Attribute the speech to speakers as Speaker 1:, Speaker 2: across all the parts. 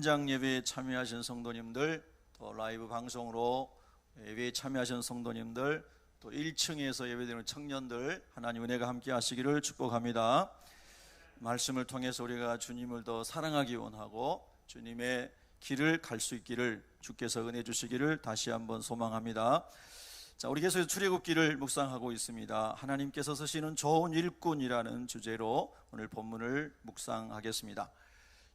Speaker 1: 현장 예배에 참여하신 성도님들, 또 라이브 방송으로 예배에 참여하신 성도님들, 또 1층에서 예배드리는 청년들, 하나님 은혜가 함께 하시기를 축복합니다. 말씀을 통해서 우리가 주님을 더 사랑하기 원하고 주님의 길을 갈 수 있기를 주께서 은혜 주시기를 다시 한번 소망합니다. 자, 우리 계속해서 출애굽기를 묵상하고 있습니다. 하나님께서 쓰시는 좋은 일꾼이라는 주제로 오늘 본문을 묵상하겠습니다.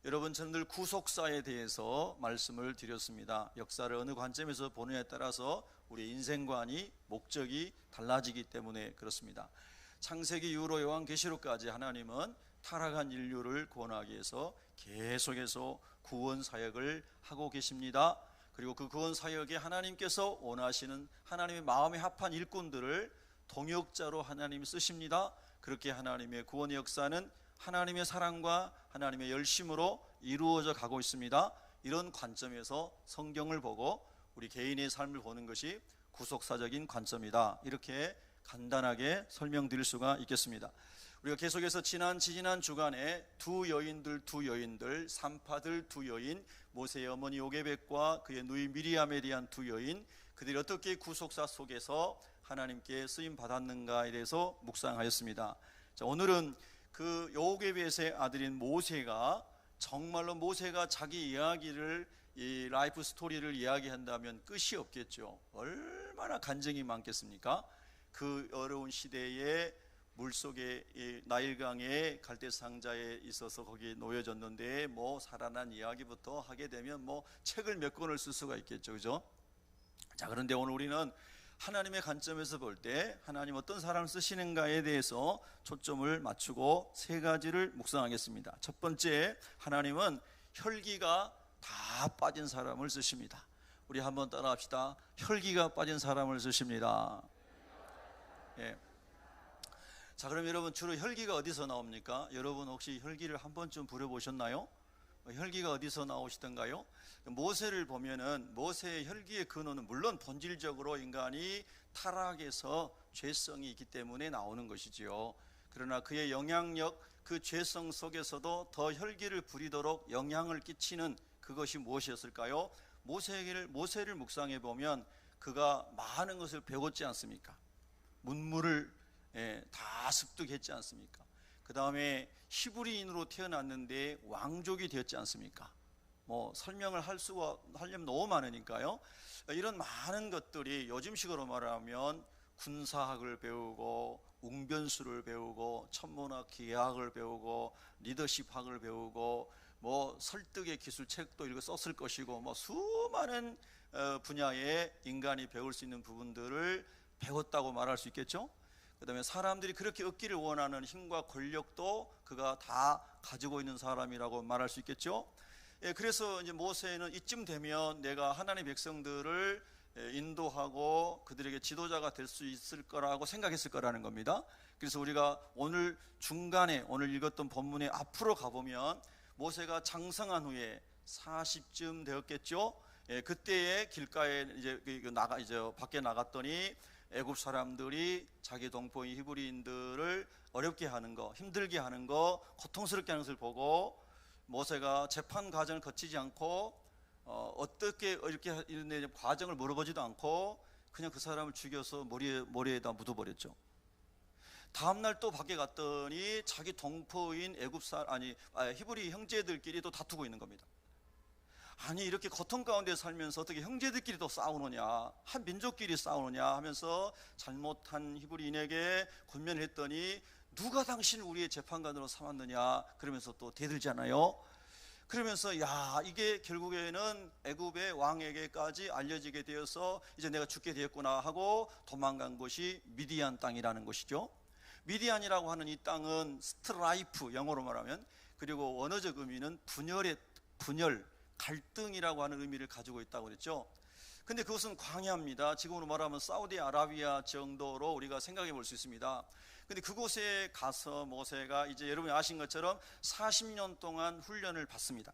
Speaker 1: 여러분, 저는 늘 구속사에 대해서 말씀을 드렸습니다. 역사를 어느 관점에서 보느냐에 따라서 우리 인생관이, 목적이 달라지기 때문에 그렇습니다. 창세기 이후로 요한계시록까지 하나님은 타락한 인류를 구원하기 위해서 계속해서 구원 사역을 하고 계십니다. 그리고 그 구원 사역에 하나님께서 원하시는 하나님의 마음에 합한 일꾼들을 동역자로 하나님이 쓰십니다. 그렇게 하나님의 구원의 역사는 하나님의 사랑과 하나님의 열심으로 이루어져 가고 있습니다. 이런 관점에서 성경을 보고 우리 개인의 삶을 보는 것이 구속사적인 관점이다, 이렇게 간단하게 설명드릴 수가 있겠습니다. 우리가 계속해서 지난 주간에 두 여인들, 산파들 두 여인, 모세의 어머니 요게벳과 그의 누이 미리암에 대한 두 여인, 그들이 어떻게 구속사 속에서 하나님께 쓰임 받았는가에 대해서 묵상하였습니다. 자, 오늘은 그 요게벳의 아들인 모세가, 정말로 모세가 자기 이야기를, 이 라이프 스토리를 이야기한다면 끝이 없겠죠. 얼마나 간증이 많겠습니까? 그 어려운 시대에 물속에 나일강의 갈대상자에 있어서 거기에 놓여졌는데 살아난 이야기부터 하게 되면 책을 몇 권을 쓸 수가 있겠죠, 그죠? 자, 그런데 오늘 우리는 하나님의 관점에서 볼 때 하나님 어떤 사람을 쓰시는가에 대해서 초점을 맞추고 세 가지를 묵상하겠습니다. 첫 번째, 하나님은 혈기가 다 빠진 사람을 쓰십니다. 우리 한번 따라합시다. 혈기가 빠진 사람을 쓰십니다. 예. 자, 그럼 여러분, 주로 혈기가 어디서 나옵니까? 여러분 혹시 혈기를 한 번쯤 부려보셨나요? 혈기가 어디서 나오시던가요? 모세를 보면은 모세의 혈기의 근원은 물론 본질적으로 인간이 타락해서 죄성이 있기 때문에 나오는 것이지요. 그러나 그의 영향력, 그 죄성 속에서도 더 혈기를 부리도록 영향을 끼치는 그것이 무엇이었을까요? 모세를 묵상해 보면 그가 많은 것을 배웠지 않습니까? 문물을 다 습득했지 않습니까? 그 다음에 히브리인으로 태어났는데 왕족이 되었지 않습니까? 설명을 하려면 너무 많으니까요. 이런 많은 것들이 요즘식으로 말하면 군사학을 배우고 웅변수를 배우고 천문학 기하학을 배우고 리더십학을 배우고 설득의 기술 책도 읽어 썼을 것이고 수많은 분야의 인간이 배울 수 있는 부분들을 배웠다고 말할 수 있겠죠. 그 다음에 사람들이 그렇게 얻기를 원하는 힘과 권력도 그가 다 가지고 있는 사람이라고 말할 수 있겠죠. 그래서 이제 모세는 이쯤 되면 내가 하나님의 백성들을 인도하고 그들에게 지도자가 될 수 있을 거라고 생각했을 거라는 겁니다. 그래서 우리가 오늘 중간에 오늘 읽었던 본문의 앞으로 가보면 모세가 장성한 후에 40쯤 되었겠죠. 그때에 길가에 이제 밖에 나갔더니 애굽 사람들이 자기 동포인 히브리인들을 어렵게 하는 거, 힘들게 하는 거, 고통스럽게 하는 것을 보고 모세가 재판 과정을 거치지 않고 어떻게 이렇게 이런 과정을 물어보지도 않고 그냥 그 사람을 죽여서 머리에다 묻어버렸죠. 다음날 또 밖에 갔더니 자기 동포인 히브리 형제들끼리 또 다투고 있는 겁니다. 아니, 이렇게 고통 가운데 살면서 어떻게 형제들끼리 또 싸우느냐, 한 민족끼리 싸우느냐 하면서 잘못한 히브리인에게 권면을 했더니 누가 당신 우리의 재판관으로 삼았느냐 그러면서 또 대들잖아요. 그러면서 이게 결국에는 애굽의 왕에게까지 알려지게 되어서 이제 내가 죽게 되었구나 하고 도망간 곳이 미디안 땅이라는 것이죠. 미디안이라고 하는 이 땅은 스트라이프, 영어로 말하면, 그리고 원어적 의미는 분열, 갈등이라고 하는 의미를 가지고 있다고 그랬죠. 근데 그것은 광야입니다. 지금으로 말하면 사우디아라비아 정도로 우리가 생각해 볼 수 있습니다. 근데 그곳에 가서 모세가 이제 여러분이 아신 것처럼 40년 동안 훈련을 받습니다.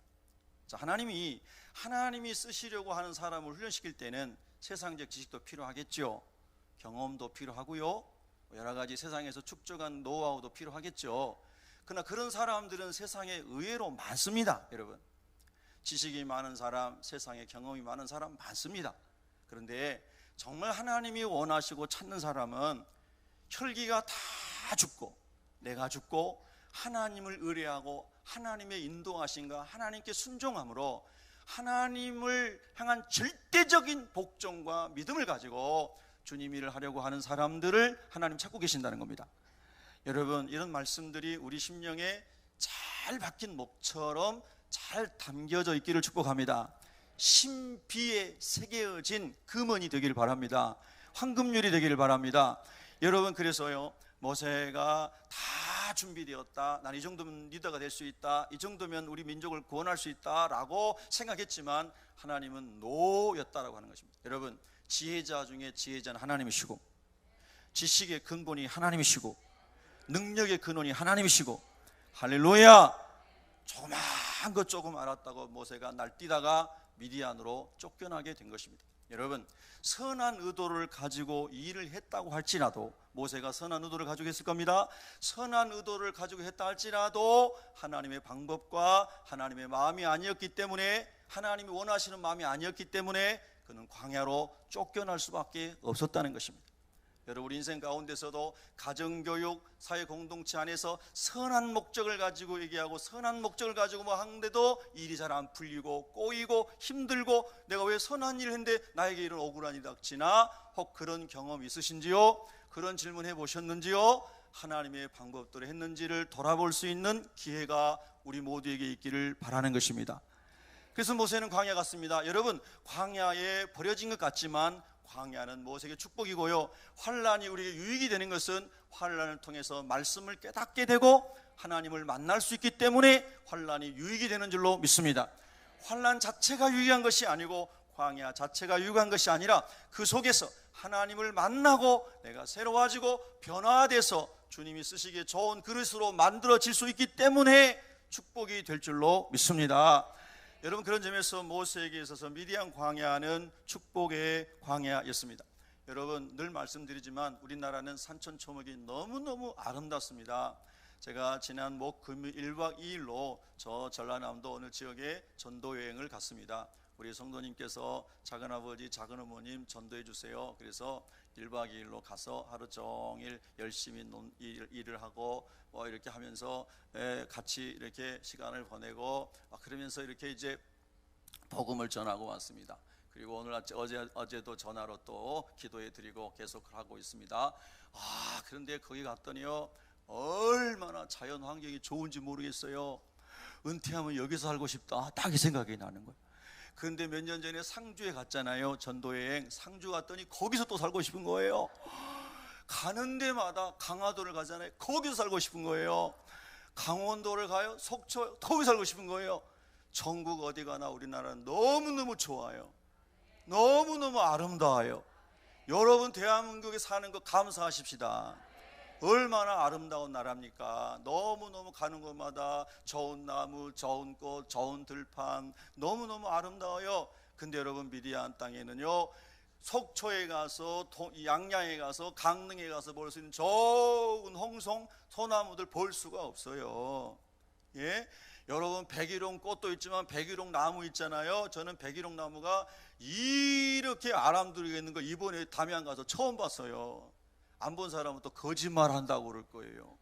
Speaker 1: 자, 하나님이 쓰시려고 하는 사람을 훈련시킬 때는 세상적 지식도 필요하겠죠. 경험도 필요하고요. 여러 가지 세상에서 축적한 노하우도 필요하겠죠. 그러나 그런 사람들은 세상에 의외로 많습니다, 여러분. 지식이 많은 사람, 세상에 경험이 많은 사람 많습니다. 그런데 정말 하나님이 원하시고 찾는 사람은 혈기가 다 죽고 내가 죽고 하나님을 의뢰하고 하나님의 인도하심과 하나님께 순종함으로 하나님을 향한 절대적인 복종과 믿음을 가지고 주님 일을 하려고 하는 사람들을 하나님 찾고 계신다는 겁니다. 여러분, 이런 말씀들이 우리 심령에 잘 박힌 목처럼 잘 담겨져 있기를 축복합니다. 신비에 새겨진 금원이 되기를 바랍니다. 황금률이 되기를 바랍니다. 여러분, 그래서요, 모세가 다 준비되었다, 난 이 정도면 리더가 될 수 있다, 이 정도면 우리 민족을 구원할 수 있다라고 생각했지만 하나님은 노였다라고 하는 것입니다. 여러분, 지혜자 중에 지혜자는 하나님이시고, 지식의 근본이 하나님이시고, 능력의 근원이 하나님이시고, 할렐루야! 조그만 것 조금 알았다고 모세가 날뛰다가 미디안으로 쫓겨나게 된 것입니다. 여러분, 선한 의도를 가지고 이 일을 했다고 할지라도, 모세가 선한 의도를 가지고 했을 겁니다. 선한 의도를 가지고 했다 할지라도 하나님의 방법과 하나님의 마음이 아니었기 때문에, 하나님이 원하시는 마음이 아니었기 때문에 그는 광야로 쫓겨날 수밖에 없었다는 것입니다. 여러분, 우리 인생 가운데서도 가정교육, 사회공동체 안에서 선한 목적을 가지고 얘기하고 선한 목적을 가지고 뭐 하는데도 일이 잘 안 풀리고 꼬이고 힘들고 내가 왜 선한 일을 했는데 나에게 이런 억울한 일이 닥치나? 혹 그런 경험 있으신지요? 그런 질문 해보셨는지요? 하나님의 방법대로 했는지를 돌아볼 수 있는 기회가 우리 모두에게 있기를 바라는 것입니다. 그래서 모세는 광야 갔습니다. 여러분, 광야에 버려진 것 같지만 광야는 모세에게 축복이고요, 환난이 우리에게 유익이 되는 것은 환난을 통해서 말씀을 깨닫게 되고 하나님을 만날 수 있기 때문에 환난이 유익이 되는 줄로 믿습니다. 환난 자체가 유익한 것이 아니고 광야 자체가 유익한 것이 아니라 그 속에서 하나님을 만나고 내가 새로워지고 변화돼서 주님이 쓰시기에 좋은 그릇으로 만들어질 수 있기 때문에 축복이 될 줄로 믿습니다. 여러분, 그런 점에서 모세에게 있어서 미디안 광야는 축복의 광야였습니다. 여러분, 늘 말씀드리지만 우리나라는 산천초목이 너무너무 아름답습니다. 제가 지난 목 금요일 1박 2일로 저 전라남도 어느 지역에 전도 여행을 갔습니다. 우리 성도님께서 작은아버지, 작은어머님 전도해 주세요. 그래서 1박 2일로 가서 하루 종일 열심히 일을 하고 이렇게 하면서 같이 이렇게 시간을 보내고 그러면서 이렇게 이제 복음을 전하고 왔습니다. 그리고 오늘 어제도 전화로 또 기도해 드리고 계속 하고 있습니다. 그런데 거기 갔더니요, 얼마나 자연 환경이 좋은지 모르겠어요. 은퇴하면 여기서 살고 싶다, 딱 이 생각이 나는 거예요. 그런데 몇 년 전에 상주에 갔잖아요. 전도여행. 상주 갔더니 거기서 또 살고 싶은 거예요. 가는 데마다, 강화도를 가잖아요, 거기서 살고 싶은 거예요. 강원도를 가요, 속초, 거기 살고 싶은 거예요. 전국 어디 가나 우리나라는 너무너무 좋아요. 너무너무 아름다워요. 여러분, 대한민국에 사는 거 감사하십시다. 얼마나 아름다운 나라입니까? 너무너무 가는 곳마다 좋은 나무, 좋은 꽃, 좋은 들판, 너무너무 아름다워요. 근데 여러분, 미디안 땅에는요, 속초에 가서, 양양에 가서, 강릉에 가서 볼 수 있는 좋은 홍송, 소나무들 볼 수가 없어요. 예? 여러분, 백일홍 꽃도 있지만 백일홍 나무 있잖아요. 저는 백일홍 나무가 이렇게 아름다게 있는 거 이번에 담양 가서 처음 봤어요. 안 본 사람은 또 거짓말 한다고 그럴 거예요.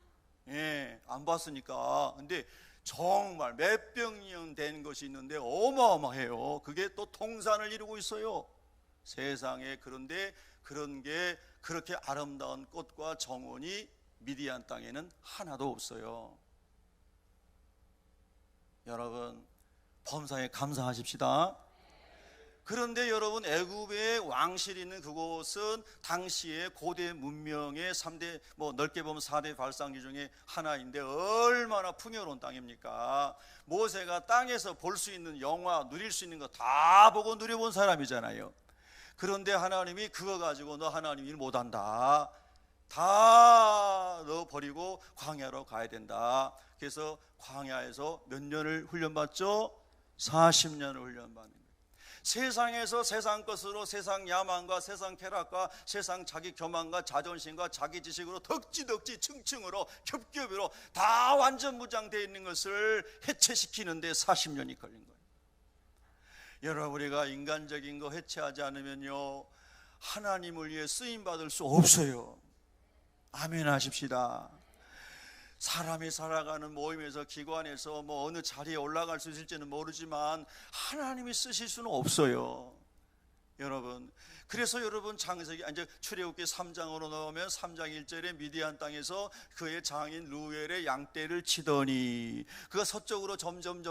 Speaker 1: 예, 안 봤으니까. 근데 정말 몇백 년 된 것이 있는데 어마어마해요. 그게 또 통산을 이루고 있어요, 세상에. 그런데 그런 게 그렇게 아름다운 꽃과 정원이 미디안 땅에는 하나도 없어요. 여러분, 범사에 감사하십시다. 그런데 여러분, 애굽의 왕실이 있는 그곳은 당시의 고대 문명의 3대, 넓게 보면 4대 발상지 중에 하나인데 얼마나 풍요로운 땅입니까? 모세가 땅에서 볼 수 있는 영화, 누릴 수 있는 거 다 보고 누려본 사람이잖아요. 그런데 하나님이 그거 가지고 너 하나님 일 못한다, 다 너 버리고 광야로 가야 된다. 그래서 광야에서 몇 년을 훈련받죠? 40년을 훈련받는 거예요. 세상에서 세상 것으로, 세상 야망과 세상 쾌락과 세상 자기 교만과 자존심과 자기 지식으로 덕지덕지 층층으로 겹겹으로 다 완전 무장되어 있는 것을 해체시키는데 40년이 걸린 거예요. 여러분, 우리가 인간적인 거 해체하지 않으면요, 하나님을 위해 쓰임받을 수 없어요. 아멘 하십시다. 사람이 살아가는 모임에서, 기관에서 뭐 어느 자리에 올라갈 수 있을지는 모르지만 하나님이 쓰실 수는 없어요. 여러분, 그래서 여러분 창세기 이제 출애굽기 3장으로 넘으면 3장 1절에 미디안 땅에서 그의 장인 루엘의 양떼를 치더니 그가 서쪽으로 점점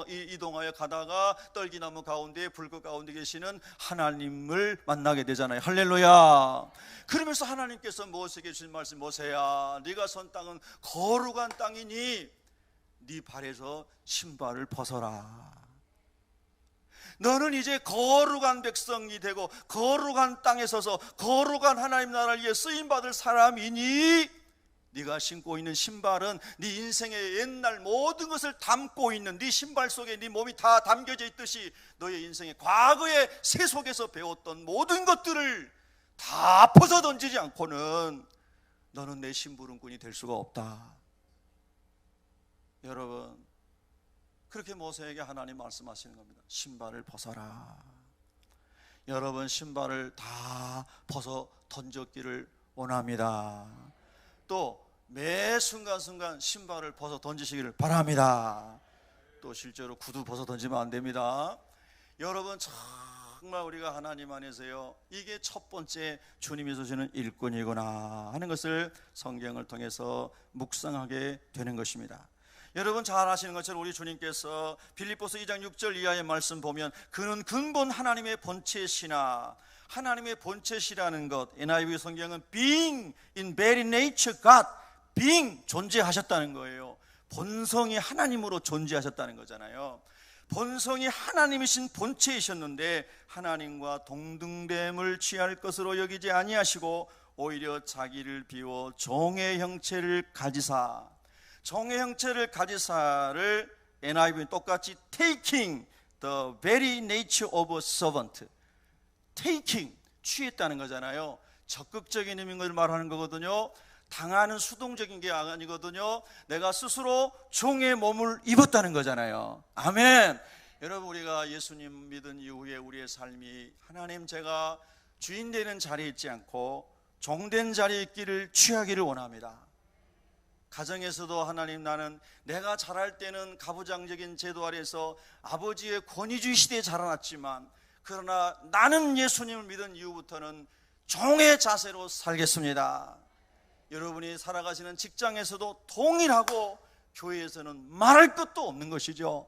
Speaker 1: 이동하여 가다가 떨기나무 가운데 불꽃 가운데 계시는 하나님을 만나게 되잖아요. 할렐루야. 그러면서 하나님께서 모세에게 주신 말씀, 모세야, 네가 선 땅은 거룩한 땅이니 네 발에서 신발을 벗어라. 너는 이제 거룩한 백성이 되고 거룩한 땅에 서서 거룩한 하나님 나라를 위해 쓰임받을 사람이니 네가 신고 있는 신발은 네 인생의 옛날 모든 것을 담고 있는, 네 신발 속에 네 몸이 다 담겨져 있듯이 너의 인생의 과거의 새 속에서 배웠던 모든 것들을 다 벗어던지지 않고는 너는 내 심부름꾼이 될 수가 없다. 여러분, 그렇게 모세에게 하나님 말씀하시는 겁니다. 신발을 벗어라. 여러분, 신발을 다 벗어 던졌기를 원합니다. 또 매 순간순간 신발을 벗어 던지시기를 바랍니다. 또 실제로 구두 벗어 던지면 안 됩니다. 여러분, 정말 우리가 하나님 안에서요, 이게 첫 번째 주님이 주시는 일꾼이구나 하는 것을 성경을 통해서 묵상하게 되는 것입니다. 여러분 잘 아시는 것처럼 우리 주님께서 빌립보서 2장 6절 이하의 말씀 보면 그는 근본 하나님의 본체시나, 하나님의 본체시라는 것, NIV 성경은 being in very nature God, being 존재하셨다는 거예요. 본성이 하나님으로 존재하셨다는 거잖아요. 본성이 하나님이신 본체이셨는데 하나님과 동등됨을 취할 것으로 여기지 아니하시고 오히려 자기를 비워 종의 형체를 가지사, 종의 형체를 가지사를 NIV는 똑같이 taking the very nature of a servant, taking, 취했다는 거잖아요. 적극적인 의미인 걸 말하는 거거든요. 당하는 수동적인 게 아니거든요. 내가 스스로 종의 몸을 입었다는 거잖아요. 아멘. 여러분, 우리가 예수님 믿은 이후에 우리의 삶이 하나님, 제가 주인 되는 자리에 있지 않고 종된 자리에 있기를 취하기를 원합니다. 가정에서도 하나님, 나는 내가 자랄 때는 가부장적인 제도 아래서 아버지의 권위주의 시대에 자라났지만 그러나 나는 예수님을 믿은 이후부터는 종의 자세로 살겠습니다. 여러분이 살아가시는 직장에서도 동일하고 교회에서는 말할 것도 없는 것이죠.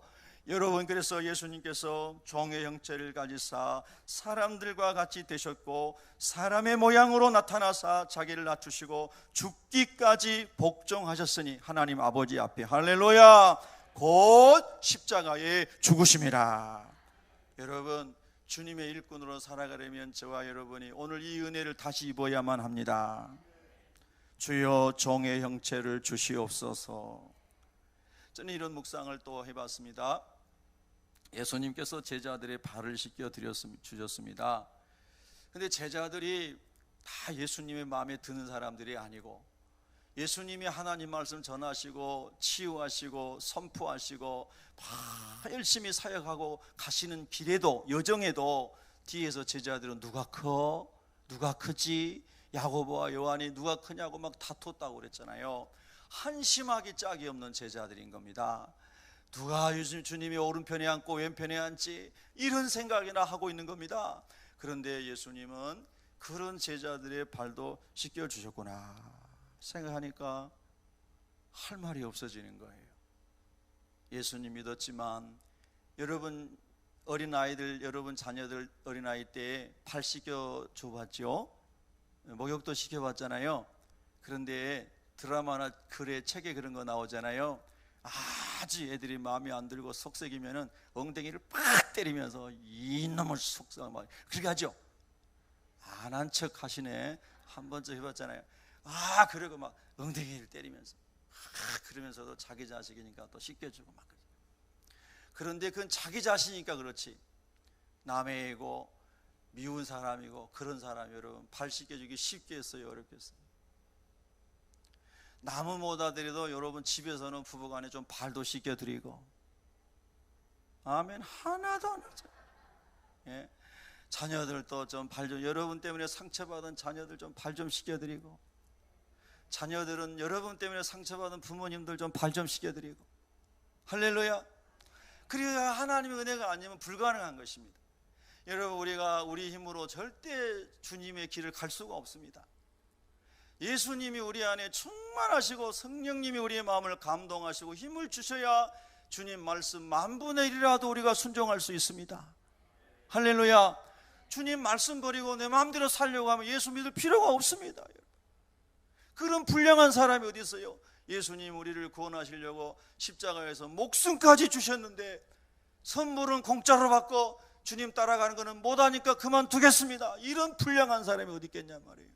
Speaker 1: 여러분, 그래서 예수님께서 종의 형체를 가지사 사람들과 같이 되셨고 사람의 모양으로 나타나사 자기를 낮추시고 죽기까지 복종하셨으니 하나님 아버지 앞에, 할렐루야, 곧 십자가에 죽으심이라. 여러분, 주님의 일꾼으로 살아가려면 저와 여러분이 오늘 이 은혜를 다시 입어야만 합니다. 주여 종의 형체를 주시옵소서. 저는 이런 묵상을 또 해봤습니다. 예수님께서 제자들의 발을 씻겨 주셨습니다. 근데 제자들이 다 예수님의 마음에 드는 사람들이 아니고, 예수님이 하나님 말씀 전하시고 치유하시고 선포하시고 막 열심히 사역하고 가시는 길에도, 여정에도 뒤에서 제자들은 누가 커? 누가 크지? 야고보와 요한이 누가 크냐고 막 다퉜다고 그랬잖아요. 한심하기 짝이 없는 제자들인 겁니다. 누가 요즘 주님이 오른편에 앉고 왼편에 앉지, 이런 생각이나 하고 있는 겁니다. 그런데 예수님은 그런 제자들의 발도 씻겨주셨구나 생각하니까 할 말이 없어지는 거예요. 예수님 믿었지만 여러분 어린아이들, 여러분 자녀들 어린아이 때 발 씻겨 봤죠? 목욕도 시켜봤잖아요. 그런데 드라마나 글에, 책에 그런 거 나오잖아요. 아주 애들이 마음에 안 들고 속썩이면은 엉덩이를 팍 때리면서 이놈을 속삭, 막 그렇게 하죠. 안 한 척 하시네. 한 번쯤 해봤잖아요. 그러고 막 엉덩이를 때리면서 그러면서도 자기 자식이니까 또 씻겨주고 막. 그런데 그건 자기 자식이니까 그렇지, 남의 애고 미운 사람이고 그런 사람 여러분 발 씻겨주기 쉽게 했어요, 어렵겠어요? 남은 못 아들이도 여러분 집에서는 부부간에 좀 발도 씻겨드리고, 아멘, 하나도 안 하죠. 예? 자녀들도 좀 발 좀, 여러분 때문에 상처받은 자녀들 좀 발 좀 씻겨드리고, 자녀들은 여러분 때문에 상처받은 부모님들 좀 발 좀 씻겨드리고. 할렐루야. 그래야 하나님의 은혜가 아니면 불가능한 것입니다. 여러분, 우리가 우리 힘으로 절대 주님의 길을 갈 수가 없습니다. 예수님이 우리 안에 충만하시고 성령님이 우리의 마음을 감동하시고 힘을 주셔야 주님 말씀 만분의 1이라도 우리가 순종할 수 있습니다. 할렐루야. 주님 말씀 버리고 내 마음대로 살려고 하면 예수 믿을 필요가 없습니다. 그런 불량한 사람이 어디 있어요? 예수님 우리를 구원하시려고 십자가에서 목숨까지 주셨는데 선물은 공짜로 받고 주님 따라가는 것은 못하니까 그만두겠습니다. 이런 불량한 사람이 어디 있겠냐 말이에요.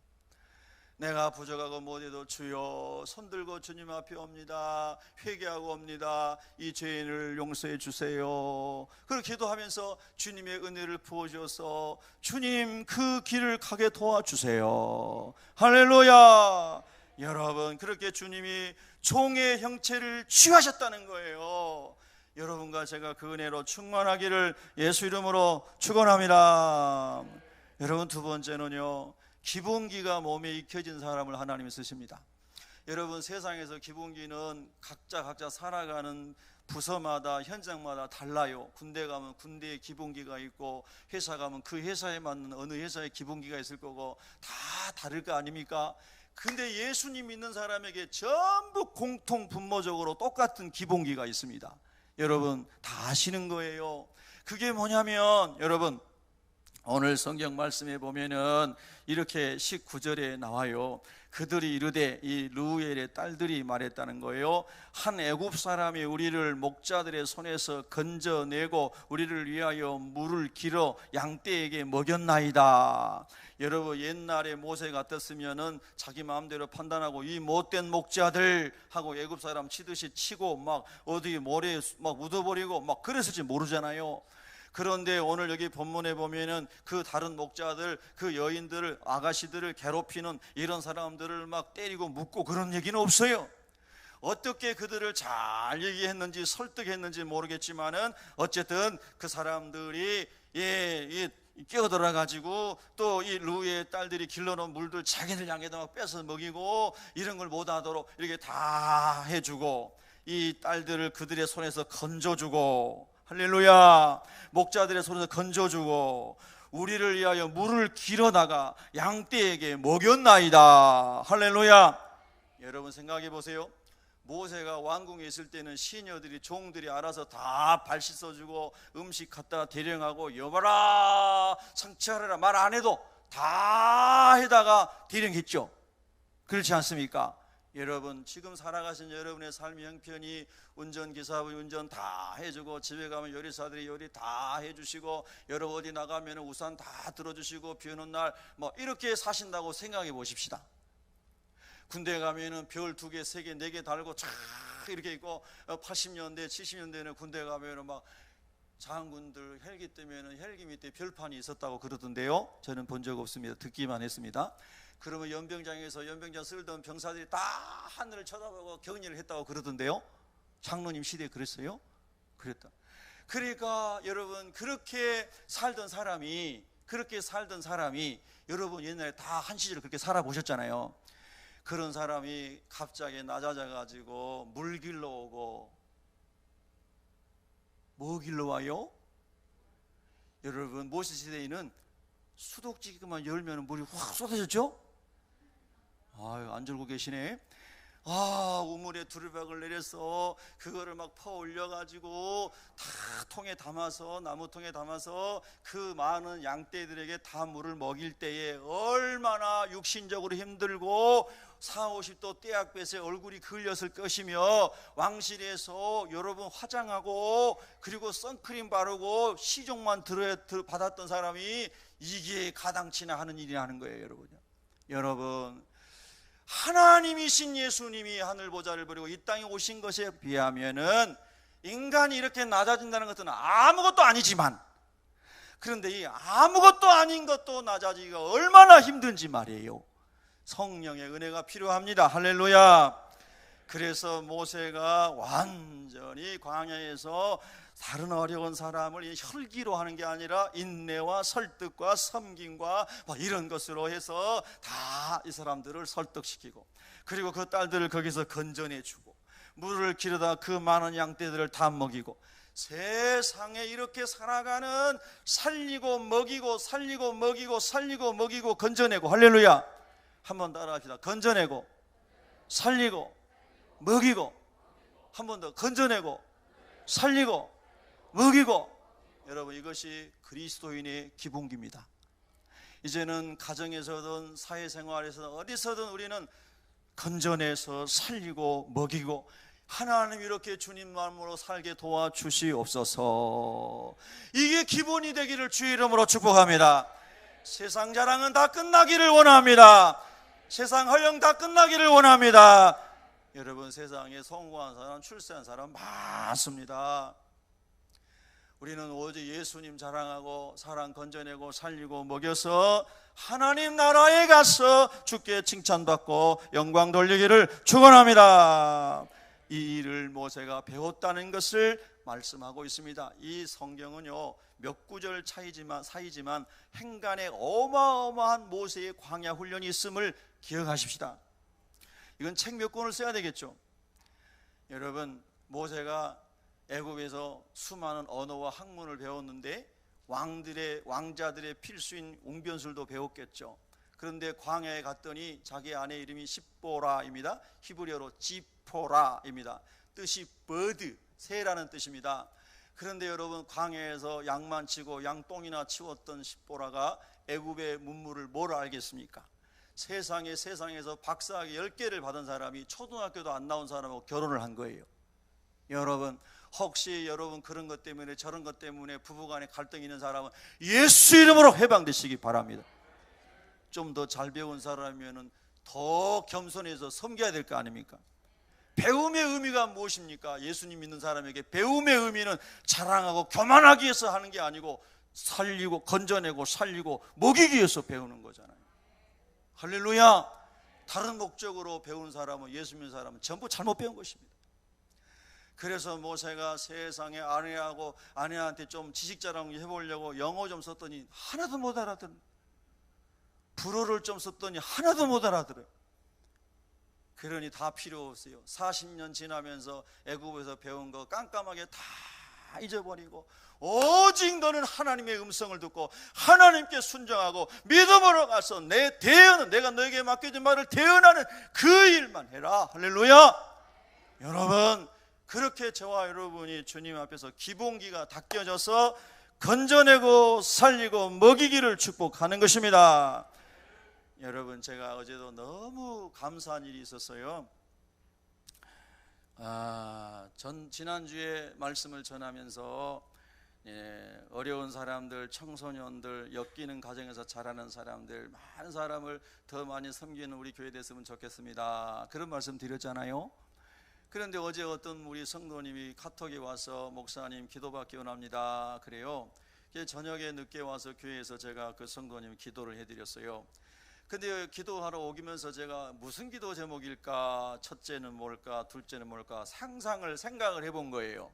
Speaker 1: 내가 부족하고 못해도 주여 손들고 주님 앞에 옵니다. 회개하고 옵니다. 이 죄인을 용서해 주세요. 그렇게 기도하면서 주님의 은혜를 부어주셔서 주님 그 길을 가게 도와주세요. 할렐루야. 여러분, 그렇게 주님이 종의 형체를 취하셨다는 거예요. 여러분과 제가 그 은혜로 충만하기를 예수 이름으로 축원합니다. 여러분, 두 번째는요, 기본기가 몸에 익혀진 사람을 하나님이 쓰십니다. 여러분, 세상에서 기본기는 각자 살아가는 부서마다 현장마다 달라요. 군대 가면 군대의 기본기가 있고, 회사 가면 그 회사에 맞는 어느 회사의 기본기가 있을 거고, 다 다를 거 아닙니까? 근데 예수님 믿는 사람에게 전부 공통 분모적으로 똑같은 기본기가 있습니다. 여러분, 다 아시는 거예요. 그게 뭐냐면, 여러분, 오늘 성경 말씀에 보면은 이렇게 19절에 나와요. 그들이 이르되, 이 르우엘의 딸들이 말했다는 거예요. 한 애굽 사람이 우리를 목자들의 손에서 건져내고 우리를 위하여 물을 길어 양떼에게 먹였나이다. 여러분, 옛날에 모세 같았으면은 자기 마음대로 판단하고 이 못된 목자들 하고 애굽 사람 치듯이 치고 막 어디 모래에 막 묻어버리고 막 그랬을지 모르잖아요. 그런데 오늘 여기 본문에 보면은 그 다른 목자들, 그 여인들을, 아가씨들을 괴롭히는 이런 사람들을 막 때리고 묻고 그런 얘기는 없어요. 어떻게 그들을 잘 얘기했는지 설득했는지 모르겠지만은 어쨌든 그 사람들이 끼어들어 가지고 또 이 르우의 딸들이 길러놓은 물들 자기들 양에다 막 뺏어 먹이고 이런 걸 못하도록 이렇게 다 해주고, 이 딸들을 그들의 손에서 건져주고, 할렐루야, 목자들의 손에서 건져주고 우리를 위하여 물을 길어다가 양떼에게 먹였나이다. 할렐루야. 여러분, 생각해 보세요. 모세가 왕궁에 있을 때는 시녀들이, 종들이 알아서 다 발 씻어주고 음식 갖다 대령하고 여봐라 상처하라 말 안 해도 다 해다가 대령했죠. 그렇지 않습니까? 여러분, 지금 살아가신 여러분의 삶의 형편이 운전기사분이 운전 다 해주고, 집에 가면 요리사들이 요리 다 해주시고, 여러분 어디 나가면 우산 다 들어주시고, 비 오는 날 뭐 이렇게 사신다고 생각해 보십시다. 군대 가면은 별 2개, 3개, 4개 달고 쫙 이렇게 있고, 80년대, 70년대에는 군대 가면은 막 장군들 헬기 뜨면은 헬기 밑에 별판이 있었다고 그러던데요. 저는 본 적 없습니다. 듣기만 했습니다. 그러면 연병장에서 연병장 쓸던 병사들이 다 하늘을 쳐다보고 격리를 했다고 그러던데요. 장로님 시대에 그랬어요? 그랬다. 그러니까 여러분, 그렇게 살던 사람이 여러분 옛날에 다 한 시절 그렇게 살아보셨잖아요. 그런 사람이 갑자기 낮아져가지고 물 길러 오고, 뭐 길러 와요? 여러분, 모세 시대에는 수도꼭지만 열면 물이 확 쏟아졌죠? 아유, 안 졸고 계시네. 우물에 두루박을 내려서 그거를 막 퍼 올려가지고 다 통에 담아서, 나무통에 담아서 그 많은 양떼들에게 다 물을 먹일 때에 얼마나 육신적으로 힘들고 40-50도 떼약볕에 얼굴이 그을렸을 것이며, 왕실에서 여러분 화장하고 그리고 선크림 바르고 시종만 받았던 사람이 이게 가당치나 하는 일이라는 거예요. 여러분, 하나님이신 예수님이 하늘보좌를 버리고 이 땅에 오신 것에 비하면은 인간이 이렇게 낮아진다는 것은 아무것도 아니지만, 그런데 이 아무것도 아닌 것도 낮아지기가 얼마나 힘든지 말이에요. 성령의 은혜가 필요합니다. 할렐루야. 그래서 모세가 완전히 광야에서 다른 어려운 사람을 혈기로 하는 게 아니라 인내와 설득과 섬김과 이런 것으로 해서 다 이 사람들을 설득시키고, 그리고 그 딸들을 거기서 건져내주고, 물을 기르다 그 많은 양떼들을 다 먹이고, 세상에 이렇게 살아가는, 살리고 먹이고 살리고 먹이고 살리고 먹이고 건져내고, 할렐루야. 한번 따라합시다. 건져내고 살리고 먹이고, 한 번 더 건져내고 살리고 먹이고. 여러분, 이것이 그리스도인의 기본기입니다. 이제는 가정에서든 사회생활에서든 어디서든 우리는 건져내서 살리고 먹이고, 하나님 이렇게 주님 마음으로 살게 도와주시옵소서. 이게 기본이 되기를 주의 이름으로 축복합니다. 세상 자랑은 다 끝나기를 원합니다. 세상 허영 다 끝나기를 원합니다. 여러분, 세상에 성공한 사람, 출세한 사람 많습니다. 우리는 오직 예수님 자랑하고 사랑 건져내고 살리고 먹여서 하나님 나라에 가서 주께 칭찬받고 영광 돌리기를 축원합니다. 이 일을 모세가 배웠다는 것을 말씀하고 있습니다. 이 성경은요, 몇 구절 사이지만 행간에 어마어마한 모세의 광야 훈련이 있음을 기억하십시다. 이건 책 몇 권을 써야 되겠죠. 여러분, 모세가 애굽에서 수많은 언어와 학문을 배웠는데 왕자들의 필수인 웅변술도 배웠겠죠. 그런데 광야에 갔더니 자기 아내 이름이 십보라입니다. 히브리어로 지포라입니다. 뜻이 버드, 새라는 뜻입니다. 그런데 여러분, 광야에서 양만 치고 양똥이나 치웠던 십보라가 애굽의 문물을 뭘 알겠습니까? 세상에서 박사학위 10개를 받은 사람이 초등학교도 안 나온 사람하고 결혼을 한 거예요. 여러분, 혹시 여러분 그런 것 때문에 저런 것 때문에 부부간에 갈등이 있는 사람은 예수 이름으로 해방되시기 바랍니다. 좀 더 잘 배운 사람이면 더 겸손해서 섬겨야 될 거 아닙니까? 배움의 의미가 무엇입니까? 예수님 믿는 사람에게 배움의 의미는 자랑하고 교만하기 위해서 하는 게 아니고 살리고 건져내고 살리고 먹이기 위해서 배우는 거잖아요. 할렐루야. 다른 목적으로 배운 사람은, 예수 믿는 사람은 전부 잘못 배운 것입니다. 그래서 모세가 세상에 아내한테 좀 지식 자랑 해보려고 영어 좀 썼더니 하나도 못 알아들어요. 불어를 좀 썼더니 하나도 못 알아들어요. 그러니 다 필요 없어요. 40년 지나면서 애굽에서 배운 거 깜깜하게 다 잊어버리고 오직 너는 하나님의 음성을 듣고 하나님께 순종하고 믿음으로 가서 내가 너에게 맡겨진 말을 대언하는 그 일만 해라. 할렐루야. 여러분, 그렇게 저와 여러분이 주님 앞에서 기본기가 닦여져서 건져내고 살리고 먹이기를 축복하는 것입니다. 여러분, 제가 어제도 너무 감사한 일이 있었어요. 지난주에 말씀을 전하면서 어려운 사람들, 청소년들, 엮이는 가정에서 자라는 사람들, 많은 사람을 더 많이 섬기는 우리 교회 됐으면 좋겠습니다. 그런 말씀 드렸잖아요. 그런데 어제 어떤 우리 성도님이 카톡에 와서 목사님 기도받기 원합니다 그래요. 저녁에 늦게 와서 교회에서 제가 그 성도님 기도를 해드렸어요. 근데 기도하러 오면서 제가 무슨 기도 제목일까, 첫째는 뭘까, 둘째는 뭘까 생각을 해본 거예요.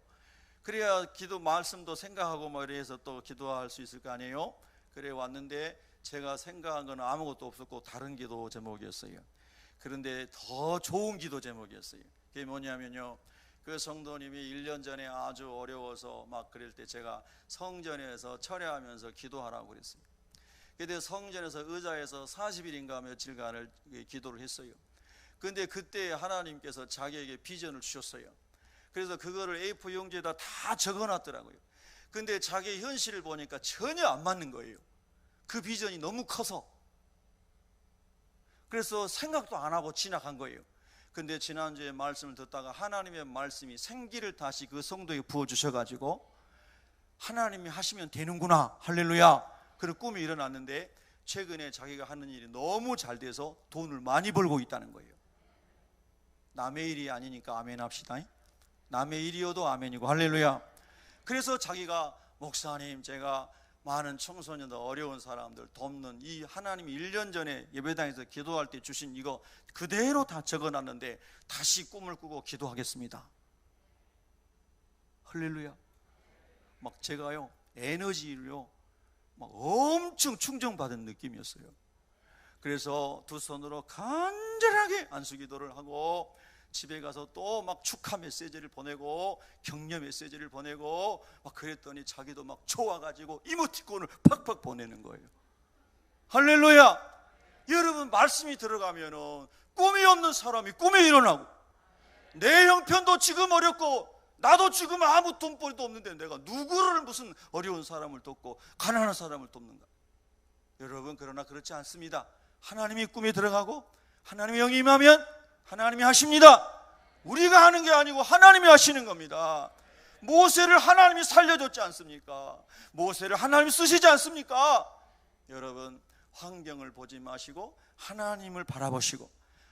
Speaker 1: 그래야 기도 말씀도 생각하고 이래서 또 기도할 수 있을 거 아니에요. 그래 왔는데 제가 생각한 건 아무것도 없었고 다른 기도 제목이었어요. 그런데 더 좋은 기도 제목이었어요. 그게 뭐냐면요, 그 성도님이 1년 전에 아주 어려워서 그럴 때 제가 성전에서 철야하면서 기도하라고 그랬어요. 그런데 성전에서 의자에서 40일인가 며칠간을 기도를 했어요. 그런데 그때 하나님께서 자기에게 비전을 주셨어요. 그래서 그거를 A4 용지에다 다 적어놨더라고요. 그런데 자기의 현실을 보니까 전혀 안 맞는 거예요. 그 비전이 너무 커서. 그래서 생각도 안 하고 지나간 거예요. 근데 지난주에 말씀을 듣다가 하나님의 말씀이 생기를 다시 그 성도에 부어주셔가지고 하나님이 하시면 되는구나, 할렐루야, 그런 꿈이 일어났는데 최근에 자기가 하는 일이 너무 잘 돼서 돈을 많이 벌고 있다는 거예요. 남의 일이 아니니까 아멘 합시다. 남의 일이어도 아멘이고 할렐루야. 그래서 자기가 목사님, 제가 많은 청소년들, 어려운 사람들 돕는 이 하나님이 1년 전에 예배당에서 기도할 때 주신 이거 그대로 다 적어놨는데 다시 꿈을 꾸고 기도하겠습니다. 할렐루야. 막 제가요 에너지를요 막 엄청 충전받은 느낌이었어요. 그래서 두 손으로 간절하게 안수기도를 하고 집에 가서 또 막 축하 메시지를 보내고 격려 메시지를 보내고 막 그랬더니 자기도 막 좋아가지고 이모티콘을 팍팍 보내는 거예요. 할렐루야. 여러분, 말씀이 들어가면은 꿈이 없는 사람이 꿈이 일어나고, 내 형편도 지금 어렵고 나도 지금 아무 돈벌이도 없는데 내가 누구를 무슨 어려운 사람을 돕고 가난한 사람을 돕는가? 여러분, 그러나 그렇지 않습니다. 하나님이 꿈에 들어가고 하나님의 영이 임하면 하나님이 하십니다. 우리가 하는 게 아니고 하나님이 하시는 겁니다. 모세를 하나님이 살려줬지 않습니까? 모세를 하나님이 쓰시지 않습니까? 여러분, 환경을 보지 마시고 하나님을 바라보시고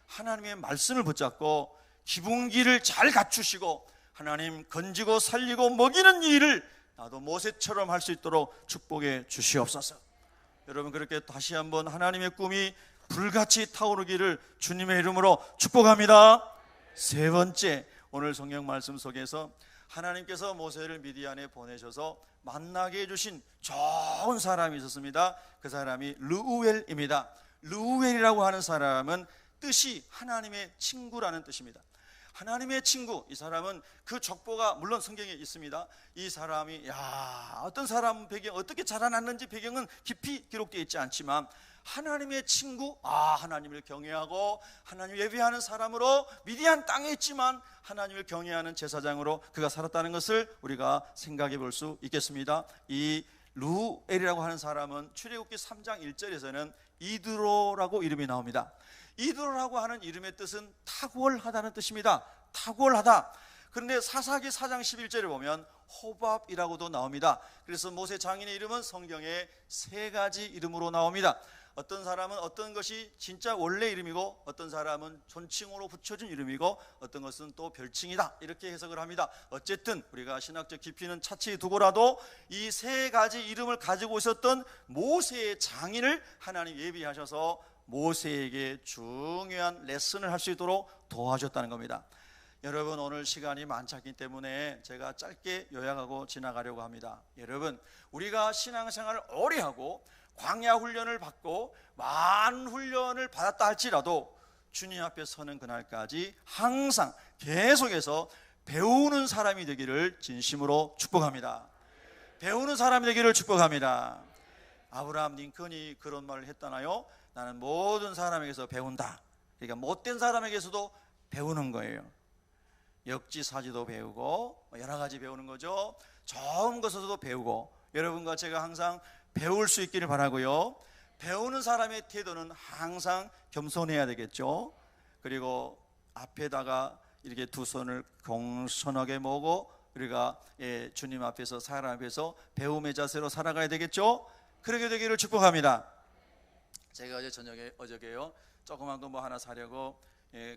Speaker 1: 하나님의 말씀을 붙잡고 기분기를 잘 갖추시고 하나님 건지고 살리고 먹이는 일을 나도 모세처럼 할 수 있도록 축복해 주시옵소서. 여러분, 그렇게 다시 한번 하나님의 꿈이 불같이 타오르기를 주님의 이름으로 축복합니다. 세 번째, 오늘 성경 말씀 속에서 하나님께서 모세를 미디안에 보내셔서 만나게 해주신 좋은 사람이 있었습니다. 그 사람이 르우엘입니다. 르우엘이라고 하는 사람은 뜻이 하나님의 친구라는 뜻입니다. 하나님의 친구, 이 사람은 그 족보가 물론 성경에 있습니다. 이 사람이 어떤 사람 배경, 어떻게 자라났는지 배경은 깊이 기록되어 있지 않지만 하나님의 친구, 하나님을 경외하고 하나님 예배하는 사람으로 미디안 땅에 있지만 하나님을 경외하는 제사장으로 그가 살았다는 것을 우리가 생각해 볼 수 있겠습니다. 이 르우엘이라고 하는 사람은 출애굽기 3장 1절에서는 이드로라고 이름이 나옵니다. 이드로라고 하는 이름의 뜻은 탁월하다는 뜻입니다. 탁월하다. 그런데 사사기 4장 11절에 보면 호밥이라고도 나옵니다. 그래서 모세 장인의 이름은 성경에 세 가지 이름으로 나옵니다. 어떤 사람은 어떤 것이 진짜 원래 이름이고 어떤 사람은 존칭으로 붙여준 이름이고 어떤 것은 또 별칭이다, 이렇게 해석을 합니다. 어쨌든 우리가 신학적 깊이는 차치 두고라도 이 세 가지 이름을 가지고 있었던 모세의 장인을 하나님 예비하셔서 모세에게 중요한 레슨을 할 수 있도록 도와줬다는 겁니다. 여러분, 오늘 시간이 많지 않기 때문에 제가 짧게 요약하고 지나가려고 합니다. 여러분, 우리가 신앙생활을 오래 하고 광야 훈련을 받고 많은 훈련을 받았다 할지라도 주님 앞에 서는 그날까지 항상 계속해서 배우는 사람이 되기를 진심으로 축복합니다. 배우는 사람이 되기를 축복합니다. 아브라함 링컨이 그런 말을 했잖아요. 나는 모든 사람에게서 배운다. 그러니까 못된 사람에게서도 배우는 거예요. 역지사지도 배우고 여러 가지 배우는 거죠. 좋은 것에서도 배우고, 여러분과 제가 항상 배울 수 있기를 바라고요. 배우는 사람의 태도는 항상 겸손해야 되겠죠. 그리고 앞에다가 이렇게 두 손을 공손하게 모으고 우리가 주님 앞에서, 사람 앞에서 배움의 자세로 살아가야 되겠죠. 그렇게 되기를 축복합니다. 제가 어저께요 조그만 거 뭐 하나 사려고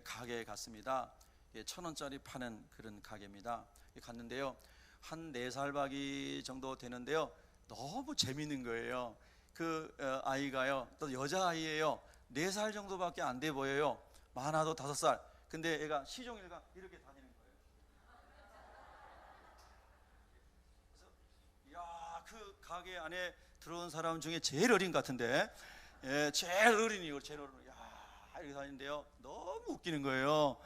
Speaker 1: 가게에 갔습니다. 1,000원짜리 파는 그런 가게입니다. 갔는데요, 한 4살박이 정도 되는데요, 너무 재밌는 거예요. 그 아이가요, 또 여자아이예요. 4살 정도밖에 안 돼 보여요. 많아도 5살. 근데 얘가 시종일관 이렇게 다니는 거예요. 그래서 그 가게 안에 들어온 사람 중에 제일 어린 것 같은데, 제일 어린이고 제일 어린, 이렇게 다니는데요, 너무 웃기는 거예요.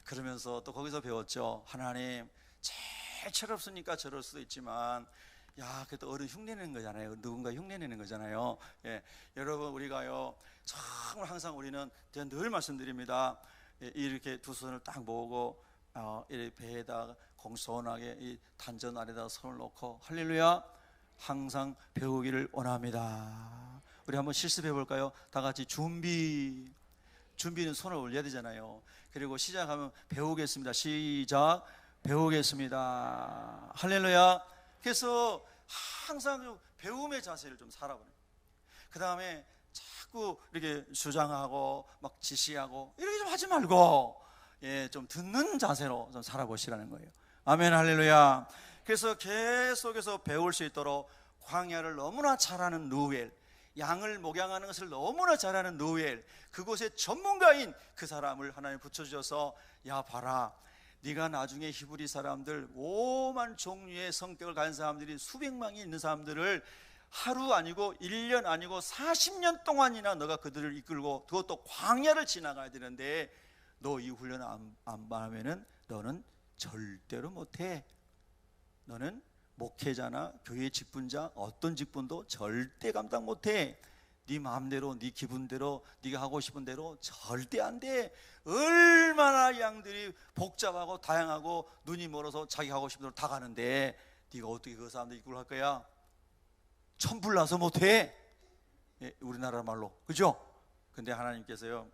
Speaker 1: 그러면서 또 거기서 배웠죠. 하나님, 제일 철없으니까 저럴 수도 있지만 그래도 어른 흉내내는 거잖아요. 누군가 흉내내는 거잖아요. 여러분, 우리가요 정말 항상 우리는 늘 말씀드립니다. 이렇게 두 손을 딱 모으고 이 배에다가 공손하게 이 단전 아래다가 손을 놓고 할렐루야, 항상 배우기를 원합니다. 우리 한번 실습해 볼까요? 다 같이 준비는 손을 올려야 되잖아요. 그리고 시작하면 배우겠습니다. 시작. 배우겠습니다. 할렐루야. 그래서 항상 배움의 자세를 좀 살아보는. 그 다음에 자꾸 이렇게 주장하고 막 지시하고 이렇게 좀 하지 말고 좀 듣는 자세로 좀 살아보시라는 거예요. 아멘, 할렐루야. 그래서 계속해서 배울 수 있도록 광야를 너무나 잘하는 르우엘, 양을 목양하는 것을 너무나 잘하는 르우엘, 그곳의 전문가인 그 사람을 하나님 붙여주셔서 봐라, 네가 나중에 히브리 사람들 오만 종류의 성격을 가진 사람들이 수백만이 있는 사람들을 하루 아니고 1년 아니고 40년 동안이나 너가 그들을 이끌고 그것도 광야를 지나가야 되는데 너 이 훈련을 안 하면은 너는 절대로 못해. 너는 목회자나 교회 직분자 어떤 직분도 절대 감당 못해. 네 마음대로 네 기분대로 네가 하고 싶은 대로 절대 안 돼. 얼마나 양들이 복잡하고 다양하고 눈이 멀어서 자기 하고 싶은 대로 다 가는데 네가 어떻게 그 사람들 이끌고 갈 거야? 천불나서 못해. 예, 우리나라 말로 그죠? 근데 하나님께서요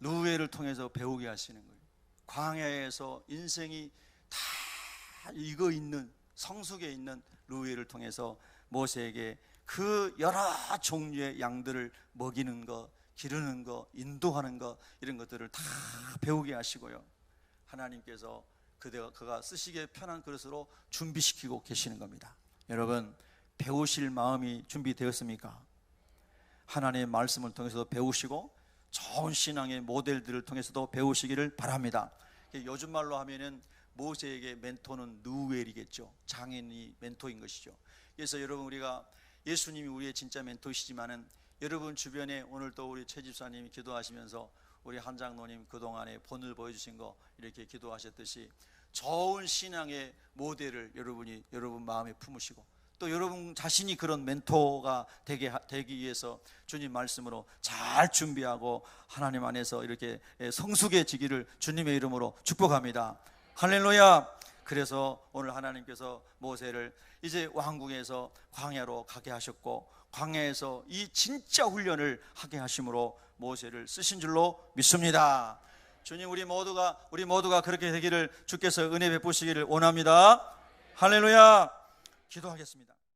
Speaker 1: 루웨를 통해서 배우게 하시는 거예요. 광야에서 인생이 다 익어 있는 성숙에 있는 루웨를 통해서 모세에게 그 여러 종류의 양들을 먹이는 것, 기르는 것, 인도하는 것 이런 것들을 다 배우게 하시고요. 하나님께서 그가 쓰시기에 편한 그릇으로 준비시키고 계시는 겁니다. 여러분 배우실 마음이 준비되었습니까? 하나님의 말씀을 통해서도 배우시고 좋은 신앙의 모델들을 통해서도 배우시기를 바랍니다. 요즘 말로 하면은 모세에게 멘토는 누엘이겠죠. 장인이 멘토인 것이죠. 그래서 여러분 우리가 예수님이 우리의 진짜 멘토시지만은 여러분 주변에 오늘 또 우리 최 집사님이 기도하시면서 우리 한 장로님 그동안에 본을 보여주신 거 이렇게 기도하셨듯이 좋은 신앙의 모델을 여러분 마음에 품으시고 또 여러분 자신이 그런 멘토가 되기 위해서 주님 말씀으로 잘 준비하고 하나님 안에서 이렇게 성숙해지기를 주님의 이름으로 축복합니다. 할렐루야. 그래서 오늘 하나님께서 모세를 이제 왕궁에서 광야로 가게 하셨고 광야에서 이 진짜 훈련을 하게 하심으로 모세를 쓰신 줄로 믿습니다. 주님 우리 모두가 그렇게 되기를 주께서 은혜 베푸시기를 원합니다. 할렐루야. 기도하겠습니다.